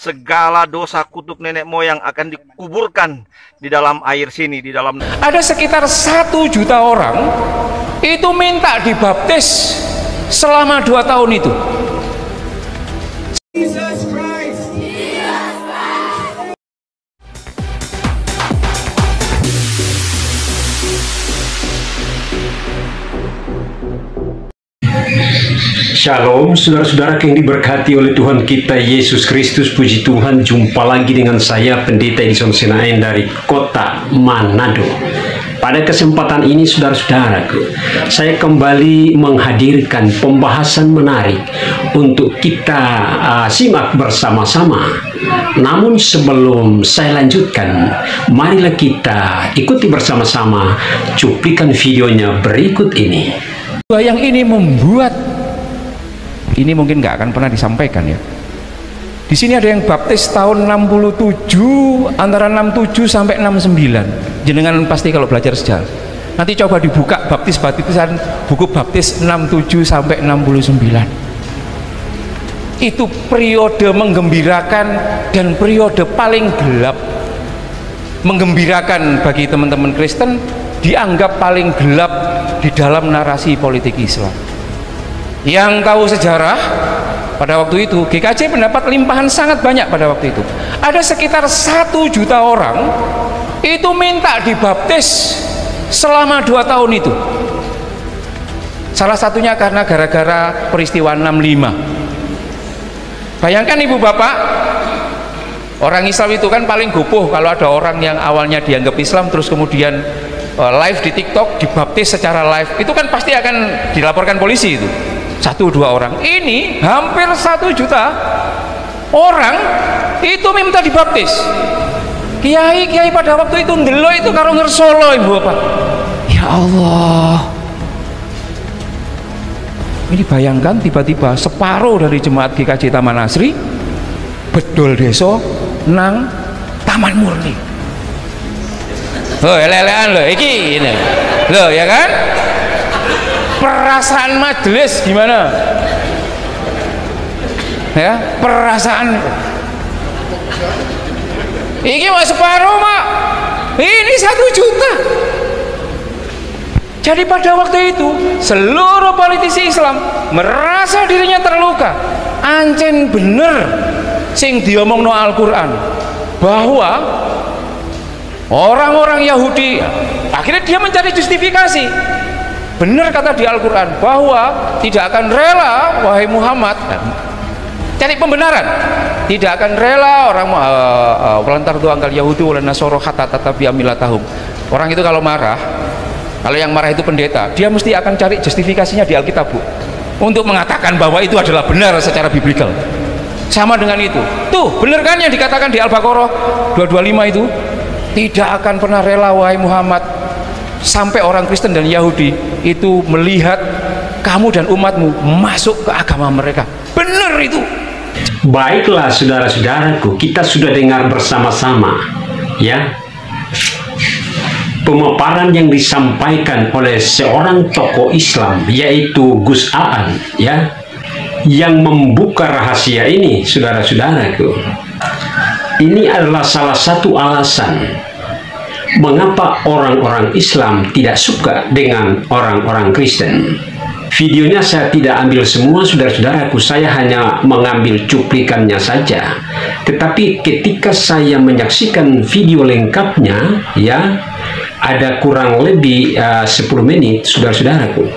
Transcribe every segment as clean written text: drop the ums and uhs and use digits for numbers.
segala dosa kutuk nenek moyang akan dikuburkan di dalam air sini, di dalam. Ada sekitar 1 juta orang itu minta dibaptis selama 2 tahun itu. Shalom saudara-saudara yang diberkati oleh Tuhan kita Yesus Kristus. Puji Tuhan, jumpa lagi dengan saya Pendeta Edison Senayan dari kota Manado. Pada kesempatan ini saudara-saudaraku, saya kembali menghadirkan pembahasan menarik untuk kita simak bersama-sama. Namun sebelum saya lanjutkan, marilah kita ikuti bersama-sama cuplikan videonya berikut ini. Yang ini membuat ini mungkin nggak akan pernah disampaikan ya. Di sini ada yang baptis tahun 67, antara 67 sampai 69. Jenengan pasti kalau belajar sejarah. Nanti coba dibuka baptisan buku baptis 67 sampai 69. Itu periode menggembirakan dan periode paling gelap. Menggembirakan bagi teman-teman Kristen, dianggap paling gelap di dalam narasi politik Islam. Yang tahu sejarah, pada waktu itu GKJ mendapat limpahan sangat banyak. Pada waktu itu ada sekitar 1 juta orang itu minta dibaptis selama 2 tahun itu. Salah satunya karena gara-gara peristiwa 65. Bayangkan ibu bapak, orang Islam itu kan paling gopoh kalau ada orang yang awalnya dianggap Islam terus kemudian live di TikTok dibaptis secara live, itu kan pasti akan dilaporkan polisi. Itu 1-2 orang. Ini hampir 1 juta orang itu minta dibaptis. Kiai pada waktu itu ndelo itu karo ngersolo ibu bapak. Ya Allah, ini bayangkan tiba-tiba separuh dari jemaat GKJ Taman Asri bedol deso nang Taman Murni. Oh, ele-elean loh, iki ini loh, ya kan? Perasaan majelis gimana? Ya, perasaan. Iki mau separuh mak, ini 1 juta. Jadi pada waktu itu seluruh politisi Islam merasa dirinya terluka. Ancen bener sing diomongno Al-Quran bahwa orang-orang Yahudi, akhirnya dia mencari justifikasi. Benar kata di Al-Quran bahwa tidak akan rela, wahai Muhammad, cari pembenaran, tidak akan rela orang walantar tu angkal Yahudi wala nasoro hatta tatabi amilatahum. Orang itu kalau marah, kalau yang marah itu pendeta, dia mesti akan cari justifikasinya di Alkitab, Bu, untuk mengatakan bahwa itu adalah benar secara biblikal. Sama dengan itu, tuh benar kan yang dikatakan di Al-Baqarah 225 itu, tidak akan pernah rela wahai Muhammad sampai orang Kristen dan Yahudi itu melihat kamu dan umatmu masuk ke agama mereka. Benar itu. Baiklah saudara-saudaraku, kita sudah dengar bersama-sama ya pemaparan yang disampaikan oleh seorang tokoh Islam, yaitu Gus Aan, ya, yang membuka rahasia ini. Saudara-saudaraku, ini adalah salah satu alasan mengapa orang-orang Islam tidak suka dengan orang-orang Kristen. Videonya saya tidak ambil semua saudara-saudaraku, saya hanya mengambil cuplikannya saja. Tetapi ketika saya menyaksikan video lengkapnya, ya, ada kurang lebih 10 menit saudara-saudaraku.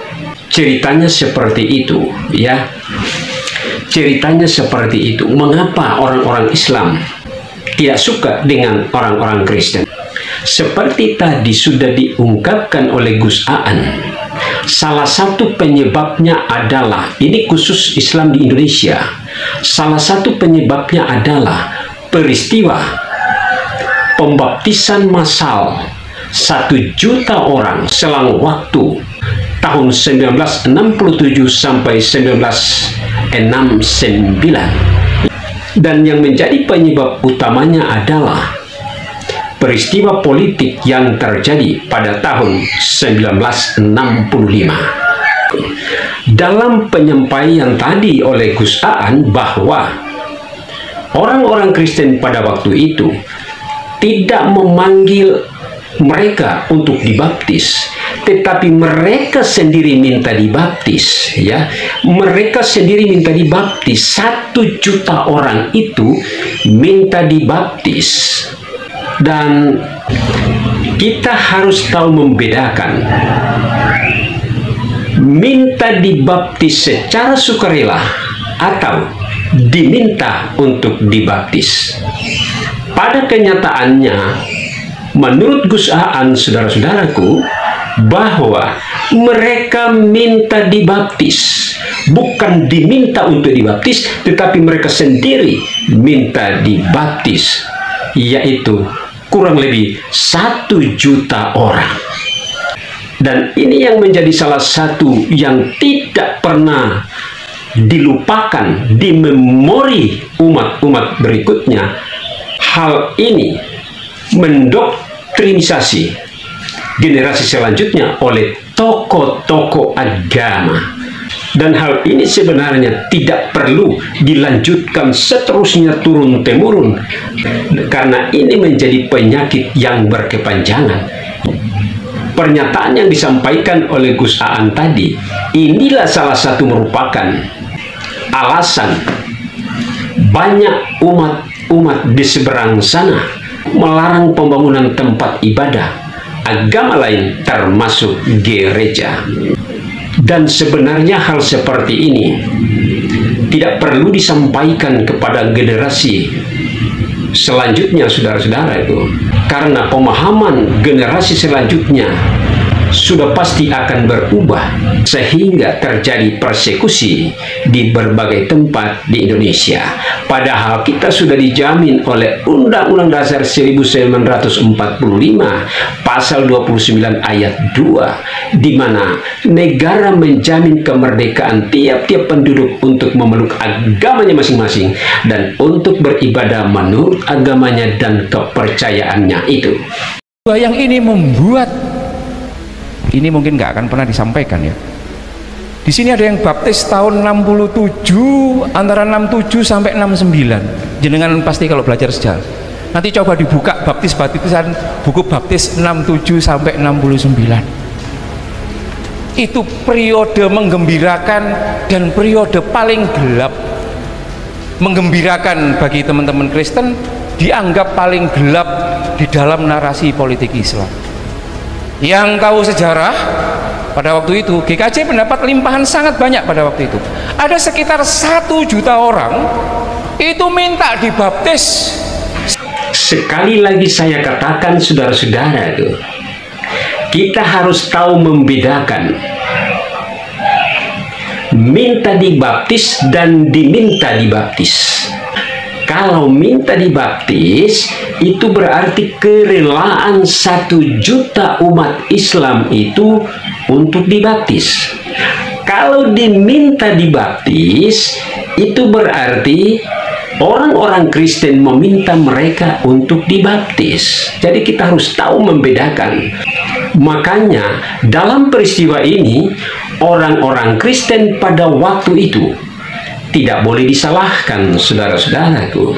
Ceritanya seperti itu, ya. Ceritanya seperti itu. Mengapa orang-orang Islam tidak suka dengan orang-orang Kristen? Seperti tadi sudah diungkapkan oleh Gus Aan, salah satu penyebabnya adalah, ini khusus Islam di Indonesia, salah satu penyebabnya adalah peristiwa pembaptisan massal 1 juta orang selang waktu tahun 1967 sampai 1969. Dan yang menjadi penyebab utamanya adalah peristiwa politik yang terjadi pada tahun 1965. Dalam penyampaian tadi oleh Gus Aan bahwa orang-orang Kristen pada waktu itu tidak memanggil mereka untuk dibaptis, tetapi mereka sendiri minta dibaptis, ya. Mereka sendiri minta dibaptis. 1 juta orang itu minta dibaptis. Dan kita harus tahu membedakan minta dibaptis secara sukarela atau diminta untuk dibaptis. Pada kenyataannya, menurut Gus Aan, saudara-saudaraku, bahwa mereka minta dibaptis, bukan diminta untuk dibaptis, tetapi mereka sendiri minta dibaptis, yaitu kurang lebih 1 juta orang. Dan ini yang menjadi salah satu yang tidak pernah dilupakan di memori umat-umat berikutnya. Hal ini mendoktrinisasi generasi selanjutnya oleh tokoh-tokoh agama. Dan hal ini sebenarnya tidak perlu dilanjutkan seterusnya turun-temurun, karena ini menjadi penyakit yang berkepanjangan. Pernyataan yang disampaikan oleh Gus Aan tadi, inilah salah satu merupakan alasan banyak umat di seberang sana melarang pembangunan tempat ibadah agama lain termasuk gereja. Dan sebenarnya hal seperti ini tidak perlu disampaikan kepada generasi selanjutnya, saudara-saudara, itu karena pemahaman generasi selanjutnya sudah pasti akan berubah, sehingga terjadi persekusi di berbagai tempat di Indonesia. Padahal kita sudah dijamin oleh Undang-Undang Dasar 1945 pasal 29 ayat 2, di mana negara menjamin kemerdekaan tiap-tiap penduduk untuk memeluk agamanya masing-masing dan untuk beribadah menurut agamanya dan kepercayaannya itu. Yang ini membuat ini mungkin nggak akan pernah disampaikan, ya. Di sini ada yang baptis tahun 67, antara 67 sampai 69. Jenengan pasti kalau belajar sejarah. Nanti coba dibuka baptisan buku baptis 67 sampai 69. Itu periode menggembirakan dan periode paling gelap. Menggembirakan bagi teman-teman Kristen, dianggap paling gelap di dalam narasi politik Islam. Yang tahu sejarah, pada waktu itu GKJ mendapat limpahan sangat banyak. Pada waktu itu ada sekitar 1 juta orang itu minta dibaptis. Sekali lagi saya katakan, saudara-saudara, kita harus tahu membedakan minta dibaptis dan diminta dibaptis. Kalau minta dibaptis, itu berarti kerelaan 1 juta umat Islam itu untuk dibaptis. Kalau diminta dibaptis, itu berarti orang-orang Kristen meminta mereka untuk dibaptis. Jadi kita harus tahu membedakan. Makanya dalam peristiwa ini, orang-orang Kristen pada waktu itu tidak boleh disalahkan, saudara-saudaraku,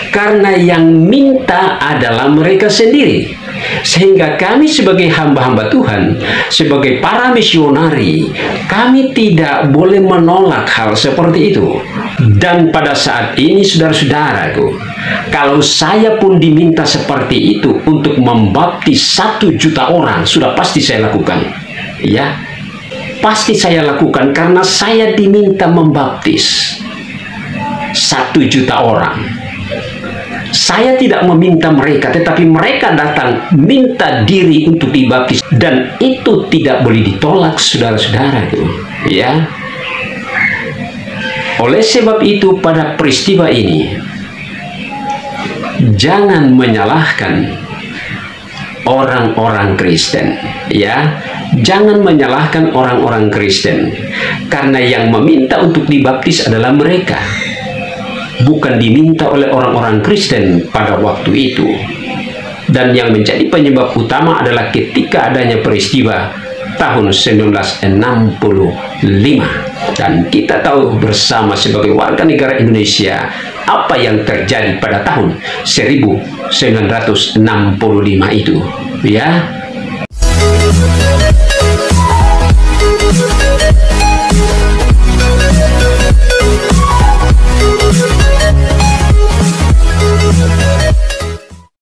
karena yang minta adalah mereka sendiri. Sehingga kami sebagai hamba-hamba Tuhan, sebagai para misionari, kami tidak boleh menolak hal seperti itu. Dan pada saat ini, saudara-saudaraku, kalau saya pun diminta seperti itu untuk membaptis 1 juta orang, sudah pasti saya lakukan, ya. Pasti saya lakukan karena saya diminta membaptis 1 juta orang. Saya tidak meminta mereka, tetapi mereka datang minta diri untuk dibaptis, dan itu tidak boleh ditolak, saudara-saudara, ya. Oleh sebab itu, pada peristiwa ini jangan menyalahkan orang-orang Kristen, ya. Jangan menyalahkan orang-orang Kristen, karena yang meminta untuk dibaptis adalah mereka, bukan diminta oleh orang-orang Kristen pada waktu itu. Dan yang menjadi penyebab utama adalah ketika adanya peristiwa tahun 1965. Dan kita tahu bersama sebagai warga negara Indonesia apa yang terjadi pada tahun 1965 itu, ya.